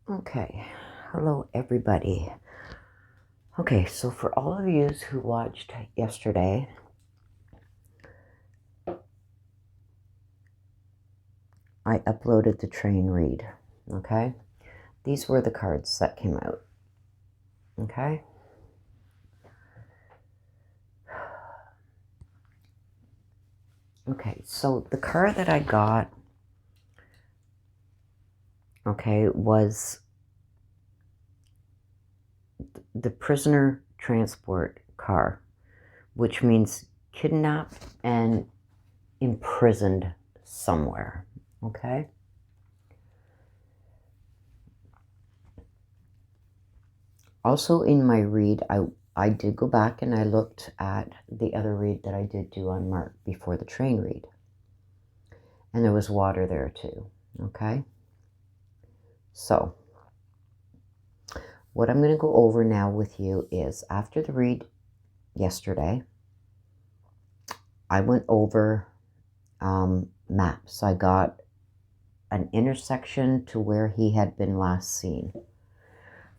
Okay, hello everybody. Okay, so for all of you who watched yesterday, I uploaded the train read, okay? These were the cards that came out, okay? Okay, so the card that I got, okay, was the prisoner transport car, which means kidnapped and imprisoned somewhere, okay? Also in my read, I did go back and I looked at the other read that I did do on Marc before the train read. And there was water there too, okay? So, what I'm going to go over now with you is after the read yesterday, I went over maps. I got an intersection to where he had been last seen.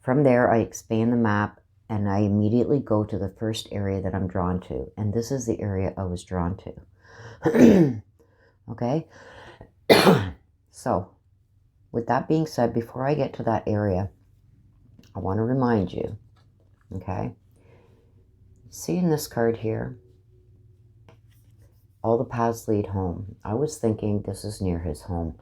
From there, I expand the map and I immediately go to the first area that I'm drawn to. And this is the area I was drawn to. Okay? So, with that being said, before I get to that area, I want to remind you, okay? See in this card here, all the paths lead home. I was thinking this is near his home.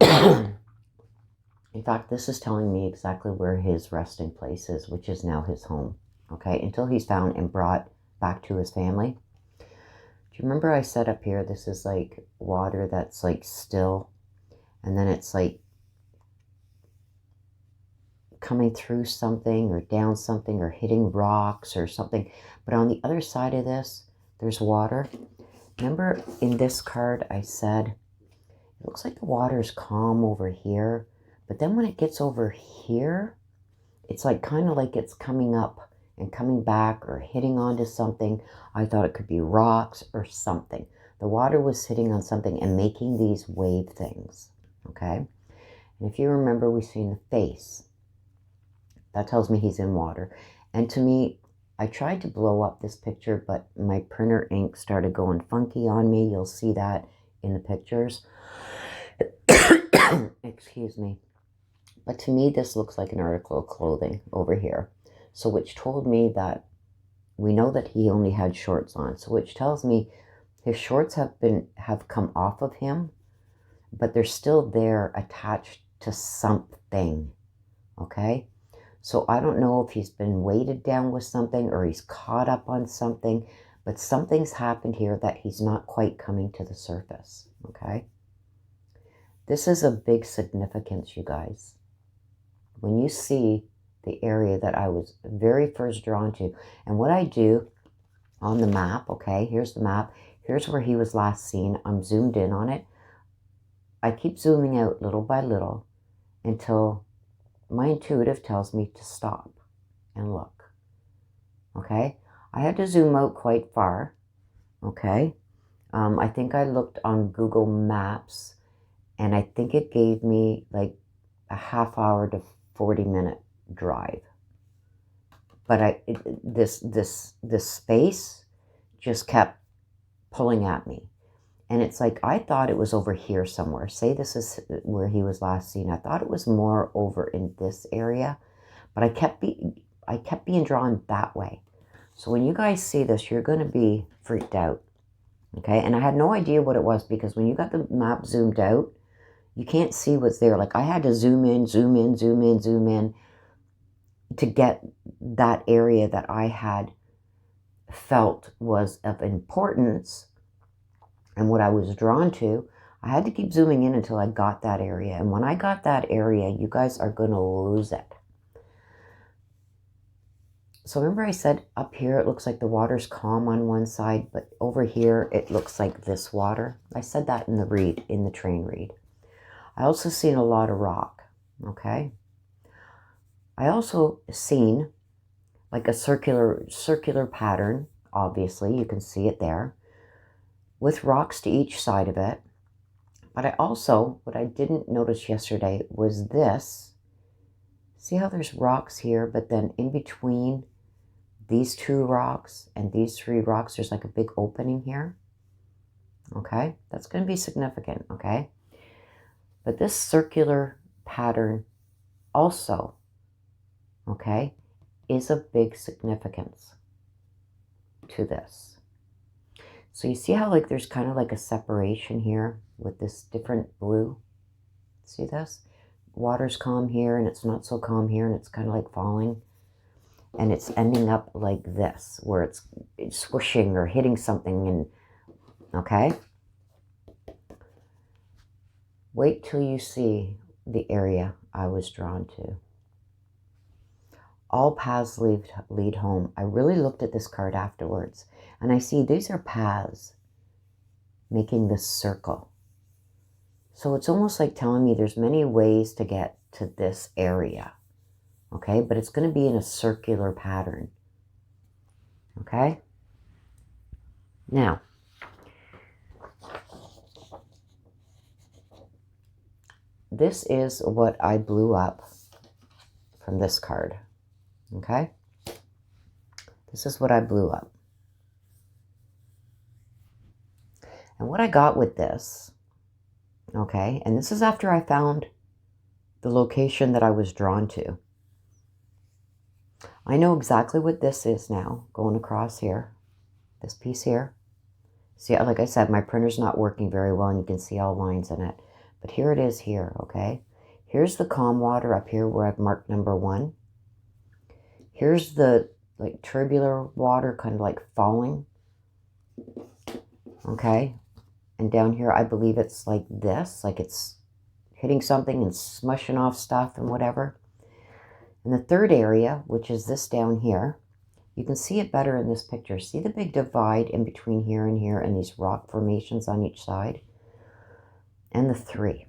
In fact, this is telling me exactly where his resting place is, which is now his home, okay? Until he's found and brought back to his family. Do you remember I said up here, this is like water that's like still, and then it's like coming through something or down something or hitting rocks or something. But on the other side of this, there's water. Remember in this card I said, it looks like the water is calm over here. But then when it gets over here, it's like kind of like it's coming up and coming back or hitting onto something. I thought it could be rocks or something. The water was hitting on something and making these wave things, okay? And if you remember, we seen the face. That tells me he's in water. And to me, I tried to blow up this picture, but my printer ink started going funky on me. You'll see that in the pictures. Excuse me. But to me, this looks like an article of clothing over here. So which told me that we know that he only had shorts on. So which tells me his shorts have come off of him, but they're still there attached to something, okay? So I don't know if he's been weighted down with something or he's caught up on something, but something's happened here that he's not quite coming to the surface, okay? This is a big significance, you guys. When you see the area that I was very first drawn to, and what I do on the map, okay, here's the map, here's where he was last seen, I'm zoomed in on it. I keep zooming out little by little until my intuitive tells me to stop and look, okay? I had to zoom out quite far, okay? I think I looked on Google Maps, and I think it gave me like a half hour to 40-minute drive. But this space just kept pulling at me. And it's like, I thought it was over here somewhere. Say this is where he was last seen. I thought it was more over in this area, but I kept being drawn that way. So when you guys see this, you're going to be freaked out, okay? And I had no idea what it was, because when you got the map zoomed out, you can't see what's there. Like I had to zoom in, zoom in, zoom in, zoom in to get that area that I had felt was of importance and what I was drawn to. I had to keep zooming in until I got that area. And when I got that area, you guys are going to lose it. So remember I said up here it looks like the water's calm on one side, but over here it looks like this water. I said that in the read, in the train read. I also seen a lot of rock, okay? I also seen like a circular pattern, obviously, you can see it there, with rocks to each side of it. But I also, what I didn't notice yesterday was this See how there's rocks here, but then in between these 2 rocks and these 3 rocks, there's like a big opening here. Okay, that's going to be significant, okay? But this circular pattern also, okay, is a big significance to this. So you see how like there's kind of like a separation here with this different blue? See this? Water's calm here and it's not so calm here, and it's kind of like falling. And it's ending up like this, where it's swooshing or hitting something, and okay? Wait till you see the area I was drawn to. All paths lead home. I really looked at this card afterwards, and I see these are paths making this circle. So it's almost like telling me there's many ways to get to this area, okay? But it's going to be in a circular pattern, okay? Now, this is what I blew up from this card, okay? This is what I blew up. And what I got with this, okay, and this is after I found the location that I was drawn to. I know exactly what this is now, going across here, this piece here. See, like I said, my printer's not working very well, and you can see all lines in it. But here it is here, okay? Here's the calm water up here where I've marked number 1. Here's the like turbulent water kind of like falling, okay? And down here, I believe it's like this, like it's hitting something and smushing off stuff and whatever. And the third area, which is this down here, you can see it better in this picture. See the big divide in between here and these rock formations on each side? And the 3.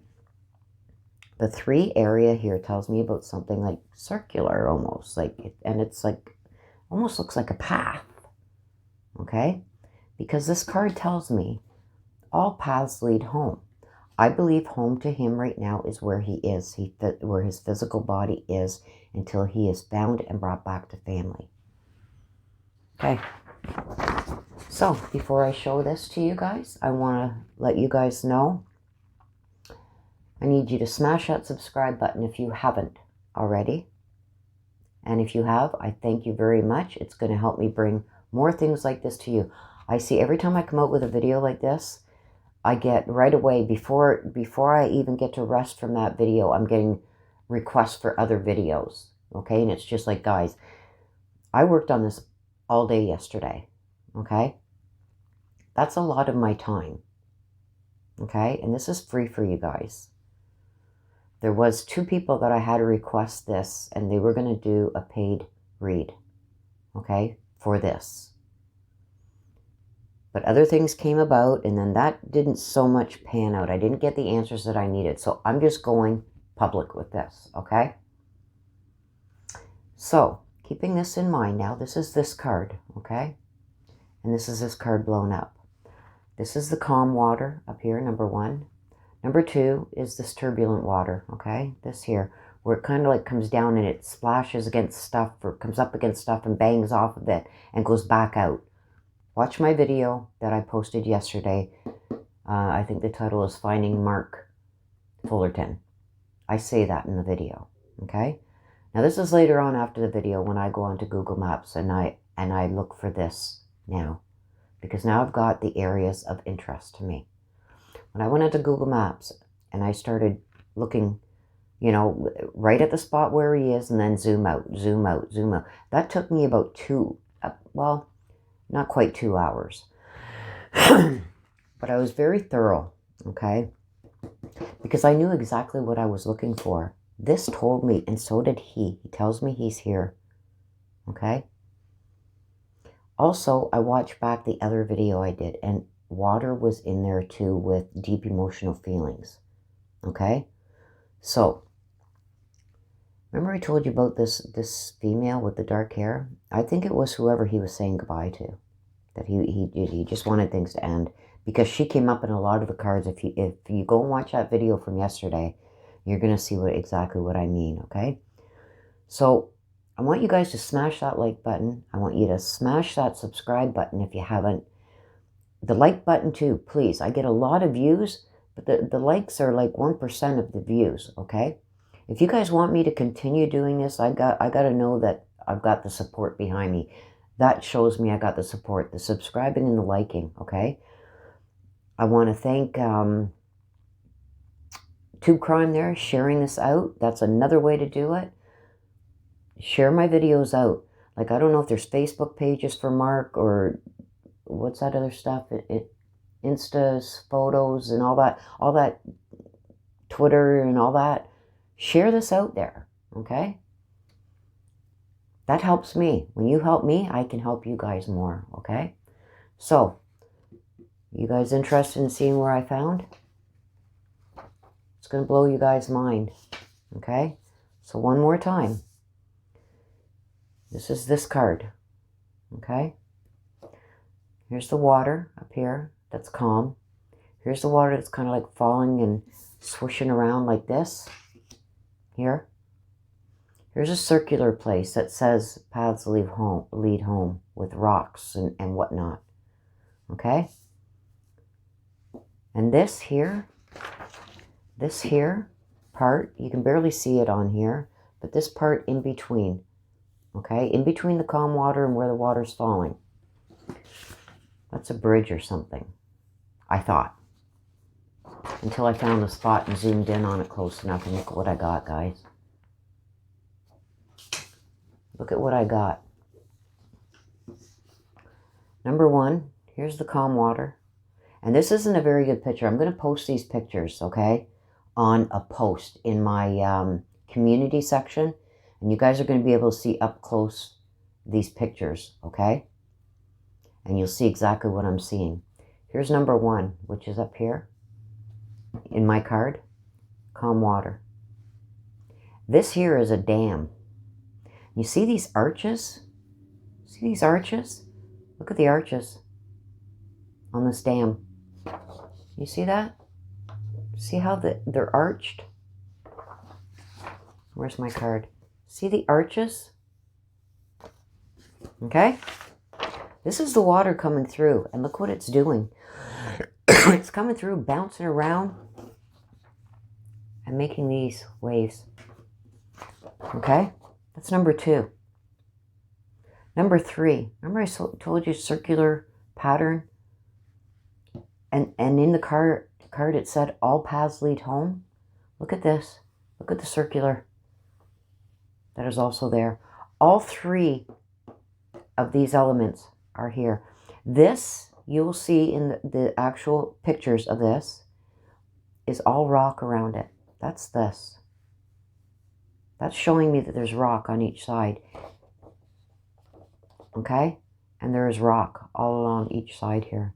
The 3 area here tells me about something like circular almost, like, and it's like, almost looks like a path, okay? Because this card tells me all paths lead home. I believe home to him right now is where he is, where his physical body is, until he is found and brought back to family. Okay. So before I show this to you guys, I want to let you guys know, I need you to smash that subscribe button if you haven't already. And if you have, I thank you very much. It's going to help me bring more things like this to you. I see every time I come out with a video like this, I get right away, before I even get to rest from that video, I'm getting requests for other videos, okay? And it's just like, guys, I worked on this all day yesterday, okay? That's a lot of my time, okay? And this is free for you guys. There was 2 people that I had to request this, and they were going to do a paid read, okay, for this. But other things came about, and then that didn't so much pan out. I didn't get the answers that I needed. So I'm just going public with this, okay? So, keeping this in mind now, this is this card, okay? And this is this card blown up. This is the calm water up here, number 1. Number 2 is this turbulent water, okay? This here, where it kind of like comes down and it splashes against stuff, or comes up against stuff and bangs off of it and goes back out. Watch my video that I posted yesterday. I think the title is Finding Marc Fullerton. I say that in the video, okay? Now this is later on after the video when I go onto Google Maps and I look for this now, because now I've got the areas of interest to me. When I went into Google Maps and I started looking, you know, right at the spot where he is, and then zoom out, zoom out, zoom out. That took me about well, not quite 2 hours. But I was very thorough, okay? Because I knew exactly what I was looking for. This told me, and so did he. He tells me he's here, okay? Also, I watched back the other video I did, and water was in there too with deep emotional feelings, okay? So, remember I told you about this female with the dark hair? I think it was whoever he was saying goodbye to. That he just wanted things to end. Because she came up in a lot of the cards. If you go and watch that video from yesterday, you're going to see exactly what I mean, okay? So I want you guys to smash that like button. I want you to smash that subscribe button if you haven't. The like button too, please. I get a lot of views, but the likes are like 1% of the views, okay? If you guys want me to continue doing this, I got to know that I've got the support behind me. That shows me I got the support, the subscribing and the liking, okay? I want to thank Tube Crime there, sharing this out. That's another way to do it. Share my videos out. Like, I don't know if there's Facebook pages for Marc or what's that other stuff? Insta's, photos, and all that Twitter and all that. Share this out there, okay? That helps me. When you help me, I can help you guys more, okay? So, you guys interested in seeing where I found? It's going to blow you guys' mind, okay? So one more time. This is this card, okay? Here's the water up here that's calm. Here's the water that's kind of like falling and swishing around like this. Here. Here's a circular place that says paths lead home with rocks and whatnot. Okay? And this here part, you can barely see it on here, but this part in between, okay? In between the calm water and where the water's falling. That's a bridge or something, I thought. Until I found the spot and zoomed in on it close enough, and look at what I got, guys. Look at what I got. Number one, here's the calm water. And this isn't a very good picture. I'm going to post these pictures, okay, on a post in my community section. And you guys are going to be able to see up close these pictures, okay? And you'll see exactly what I'm seeing. Here's number one, which is up here in my card. Calm water. This here is a dam. You see these arches? See these arches? Look at the arches on this dam. You see that? See how they're arched? Where's my card? See the arches? Okay? This is the water coming through, and look what it's doing. It's coming through, bouncing around, and making these waves. Okay? That's number two. Number three. Remember I told you circular pattern? And in the card it said all paths lead home. Look at this. Look at the circular. That is also there. All three of these elements are here. This, you will see in the actual pictures of this, is all rock around it. That's this. That's showing me that there's rock on each side. Okay? And there is rock all along each side here.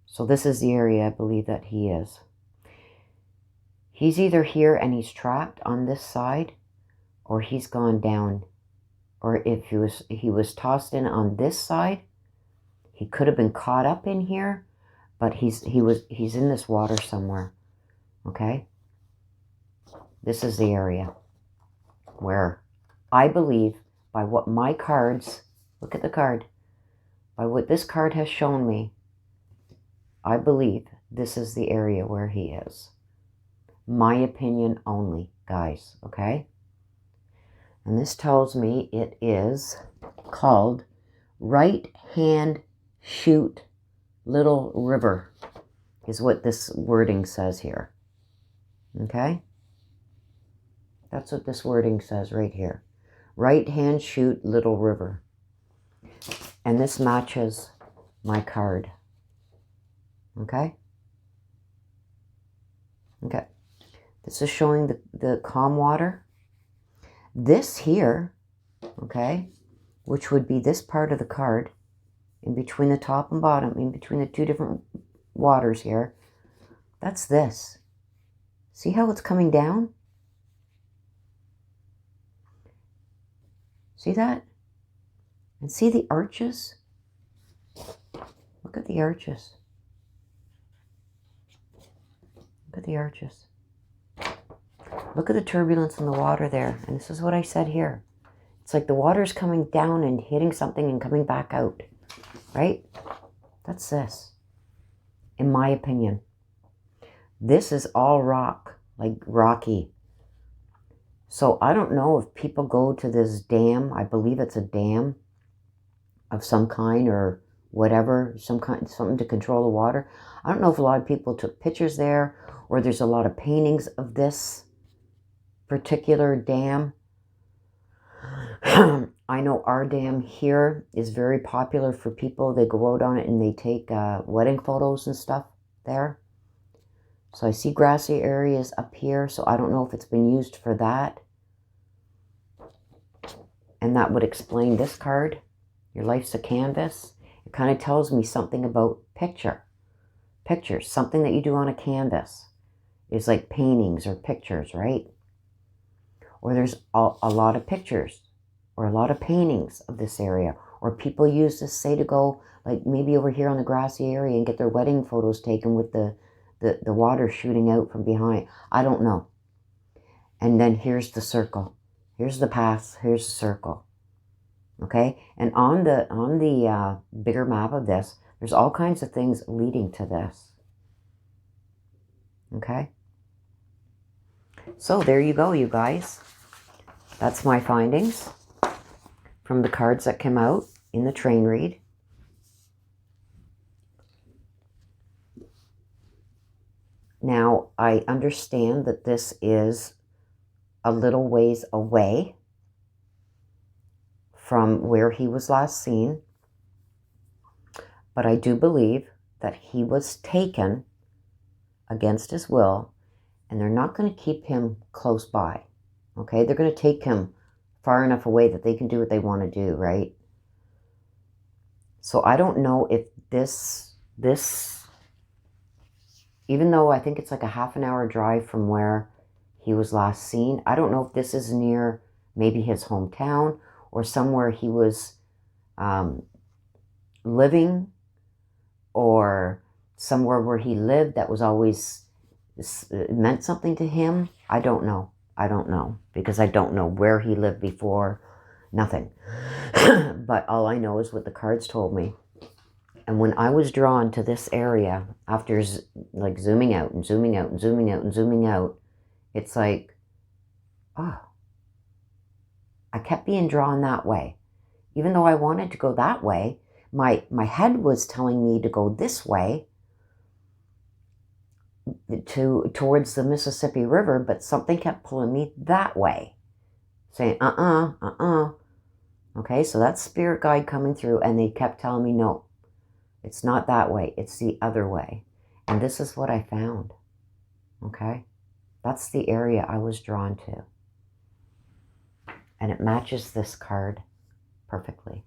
So this is the area I believe that he is. He's either here and he's trapped on this side, or he's gone down. Or if he was tossed in on this side, he could have been caught up in here, but he's in this water somewhere. Okay? This is the area where I believe, by what my cards, look at the card, by what this card has shown me, I believe this is the area where he is. My opinion only, guys, okay? And this tells me it is called Right Hand Chute Little River, is what this wording says here. Okay? That's what this wording says right here. Right Hand Chute Little River. And this matches my card. Okay? Okay. This is showing the calm water. This here, okay, which would be this part of the card, in between the top and bottom, in between the two different waters here, that's this. See how it's coming down? See that? And see the arches? Look at the arches. Look at the arches. Look at the turbulence in the water there. And this is what I said here. It's like the water's coming down and hitting something and coming back out. Right? That's this. In my opinion. This is all rock. Like rocky. So I don't know if people go to this dam. I believe it's a dam of some kind or whatever. Something to control the water. I don't know if a lot of people took pictures there or there's a lot of paintings of this particular dam. I know our dam here is very popular for people. They go out on it and they take wedding photos and stuff there. So I see grassy areas up here. So I don't know if it's been used for that. And that would explain this card. Your life's a canvas. It kind of tells me something about pictures. Something that you do on a canvas is like paintings or pictures, right? Or there's a lot of pictures or a lot of paintings of this area. Or people use this, say, to go like maybe over here on the grassy area and get their wedding photos taken with the water shooting out from behind. I don't know. And then here's the circle. Here's the path. Here's the circle. Okay? And on the bigger map of this, there's all kinds of things leading to this. Okay? So there you go, you guys. That's my findings from the cards that came out in the train read. Now, I understand that this is a little ways away from where he was last seen, but I do believe that he was taken against his will, and they're not going to keep him close by, okay? They're going to take him far enough away that they can do what they want to do, right? So I don't know if this, even though I think it's like a half-an-hour drive from where he was last seen, I don't know if this is near maybe his hometown or somewhere he was living, or somewhere where he lived that was always meant something to him. I don't know. I don't know, because I don't know where he lived before. Nothing. But all I know is what the cards told me. And when I was drawn to this area, after like zooming out and zooming out and zooming out and zooming out, it's like, oh, I kept being drawn that way. Even though I wanted to go that way, my head was telling me to go this way, towards the Mississippi River, but something kept pulling me that way, saying, Okay, so that's spirit guide coming through, and they kept telling me, no, it's not that way, it's the other way. And this is what I found, okay? That's the area I was drawn to. And it matches this card perfectly.